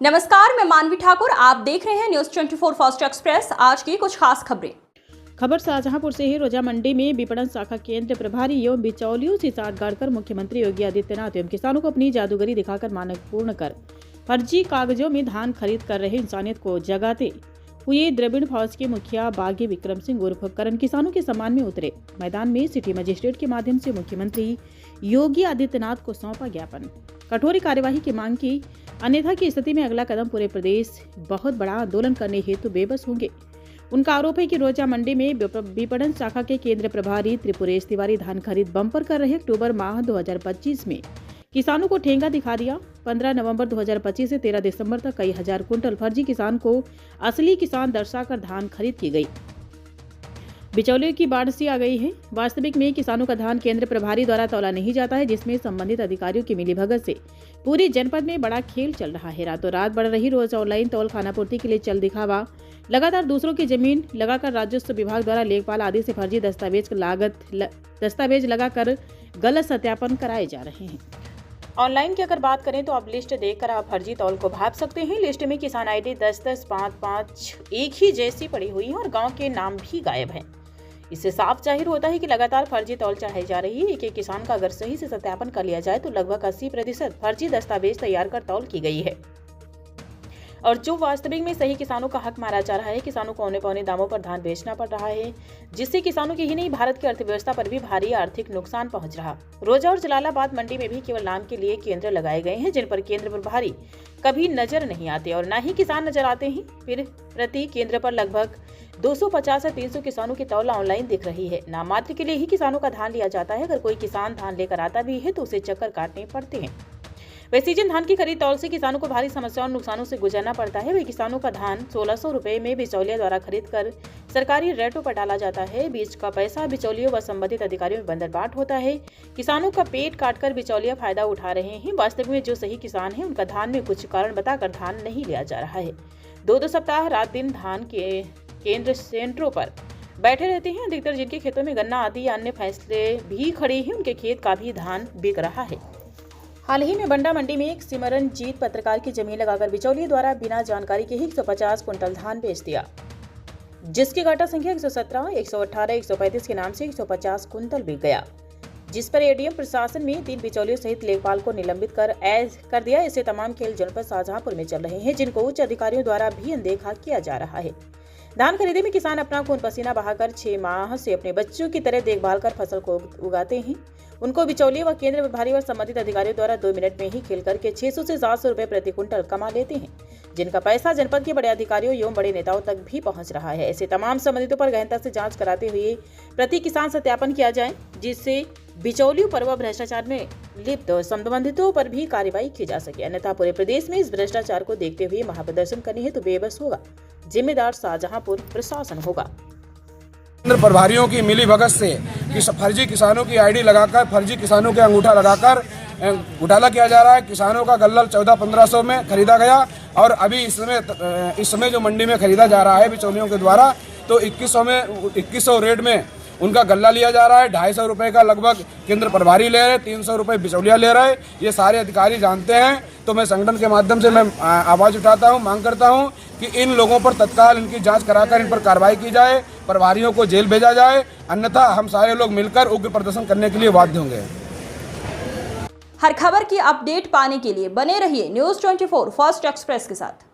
नमस्कार, मैं मानवी ठाकुर। आप देख रहे हैं न्यूज 24 फास्ट एक्सप्रेस। आज की कुछ खास खबरें। खबर शाहजहांपुर से है। रोजा मंडी में विपणन शाखा केंद्र प्रभारी एवं बिचौलियों से साथ गाड़कर मुख्यमंत्री योगी आदित्यनाथ एवं किसानों को अपनी जादूगरी दिखाकर मानक पूर्ण कर फर्जी कागजों में धान खरीद कर रहे इंसानियत को जगाते हुए द्रविड़ फौज के मुखिया बागी विक्रम सिंह उर्फ करण किसानों के सम्मान में उतरे। मैदान में सिटी मजिस्ट्रेट के माध्यम से मुख्यमंत्री योगी आदित्यनाथ को सौंपा ज्ञापन। कठोर कार्यवाही की मांग की, अन्यथा की स्थिति में अगला कदम पूरे प्रदेश बहुत बड़ा आंदोलन करने हेतु बेबस होंगे। उनका आरोप है कि रोजा मंडी में विपणन शाखा के केंद्र प्रभारी त्रिपुरेश तिवारी धान खरीद बम्पर कर रहे अक्टूबर माह 2025 में किसानों को ठेंगा दिखा दिया। 15 नवंबर 2025 से 13 दिसंबर तक कई हजार कुंटल फर्जी किसान को असली किसान दर्शाकर धान खरीद की गई। बिचौलियों की बाढ़ सी आ गई है। वास्तविक में किसानों का धान केंद्र प्रभारी द्वारा तौला नहीं जाता है, जिसमें संबंधित अधिकारियों की मिलीभगत से पूरे जनपद में बड़ा खेल चल रहा है। रातों रात बढ़ रही रोज ऑनलाइन तौल खानापूर्ति के लिए चल दिखावा, लगातार दूसरों की जमीन लगाकर राजस्व विभाग द्वारा लेखपाल आदि से फर्जी दस्तावेज लगाकर गलत सत्यापन कराए जा रहे हैं। ऑनलाइन की अगर बात करें तो आप लिस्ट देखकर आप फर्जी तौल को भाप सकते हैं। लिस्ट में किसान आईडी 10-10-5-5 एक ही जैसी पड़ी हुई है और गांव के नाम भी गायब हैं। इससे साफ जाहिर होता है कि लगातार फर्जी तौल चढ़ाई जा रही है। एक किसान का अगर सही से सत्यापन कर लिया जाए तो लगभग 80% फर्जी दस्तावेज तैयार कर तौल की गई है और जो वास्तविक में सही किसानों का हक मारा जा रहा है। किसानों को औने पौने दामों पर धान बेचना पड़ रहा है, जिससे किसानों की ही नहीं भारत की अर्थव्यवस्था पर भी भारी आर्थिक नुकसान पहुंच रहा। रोजा और जलालाबाद मंडी में भी केवल नाम के लिए केंद्र लगाए गए हैं, जिन पर केंद्र प्रभारी कभी नजर नहीं आते और न ही किसान नजर आते हैं। फिर प्रति केंद्र पर लगभग 250 से 300 किसानों की तौल ऑनलाइन दिख रही है। नाम मात्र के लिए ही किसानों का धान लिया जाता है। अगर कोई किसान धान लेकर आता भी है तो उसे चक्कर काटने पड़ते हैं। वे सीजन धान की खरीद तौल से किसानों को भारी समस्याओं और नुकसानों से गुजरना पड़ता है। वे किसानों का धान 1600 रुपए में बिचौलिया द्वारा खरीद कर सरकारी रेटों पर डाला जाता है। बीच का पैसा बिचौलियों व संबंधित अधिकारियों में बंदरबाट होता है। किसानों का पेट काटकर बिचौलिया फायदा उठा रहे हैं। वास्तविक में जो सही किसान है उनका धान में कुछ कारण बताकर धान नहीं लिया जा रहा है। 2-2 सप्ताह रात दिन धान के केंद्र सेंटरों पर बैठे रहते हैं। अधिकतर जिनके खेतों में गन्ना आदि अन्य फैसले भी खड़े हैं, उनके खेत का भी धान बिक रहा है। हाल ही में बंडा मंडी में एक सिमरनजीत पत्रकार की जमीन लगाकर बिचौलिए द्वारा बिना जानकारी के ही 150 कुंटल धान बेच दिया, जिसकी घाटा संख्या 117, 118, 135 के नाम से 150 कुंटल बिक गया, जिस पर एडीएम प्रशासन में 3 बिचौलियों सहित लेखपाल को निलंबित कर दिया। इससे तमाम खेल जनपद शाहजहांपुर में चल रहे हैं, जिनको उच्च अधिकारियों द्वारा भी अनदेखा किया जा रहा है। धान खरीदी में किसान अपना खून पसीना बहाकर 6 माह से अपने बच्चों की तरह देखभाल कर फसल को उगाते हैं। उनको बिचौलिए व केंद्र प्रभारी और संबंधित अधिकारियों द्वारा 2 मिनट में ही खेल करके 600 से 700 रुपए प्रति कुंटल कमा लेते हैं, जिनका पैसा जनपद के बड़े अधिकारियों एवं बड़े नेताओं तक भी पहुंच रहा है। ऐसे तमाम संबंधितों पर गहनता से जांच कराते हुए प्रति किसान सत्यापन किया जाए, जिससे बिचौलियों पर व भ्रष्टाचार में लिप्त संबंधितों पर भी कार्रवाई की जा सके। अन्यथा पूरे प्रदेश में इस भ्रष्टाचार को देखते हुए महाप्रदर्शन करने हेतु बेबस होगा। जिम्मेदार शाहजहांपुर प्रशासन होगा। केंद्र प्रभारियों की मिली भगत से फर्जी किसानों की आईडी लगाकर फर्जी किसानों के अंगूठा लगाकर घोटाला किया जा रहा है। किसानों का गल्ला 1400-1500 में खरीदा गया और अभी इस समय जो मंडी में खरीदा जा रहा है बिचौलियों के द्वारा, तो 2100 रेट में उनका गल्ला लिया जा रहा है। 250 रुपए का लगभग केंद्र प्रभारी ले रहे, 300 रुपए बिचौलिया ले रहे। ये सारे अधिकारी जानते हैं। तो मैं संगठन के माध्यम से मैं आवाज उठाता हूं, मांग करता हूं कि इन लोगों पर तत्काल इनकी जांच कराकर इन पर कार्रवाई की जाए, प्रभारियों को जेल भेजा जाए, अन्यथा हम सारे लोग मिलकर उग्र प्रदर्शन करने के लिए बाध्य होंगे। हर खबर की अपडेट पाने के लिए बने रहिए न्यूज 24 फास्ट एक्सप्रेस के साथ।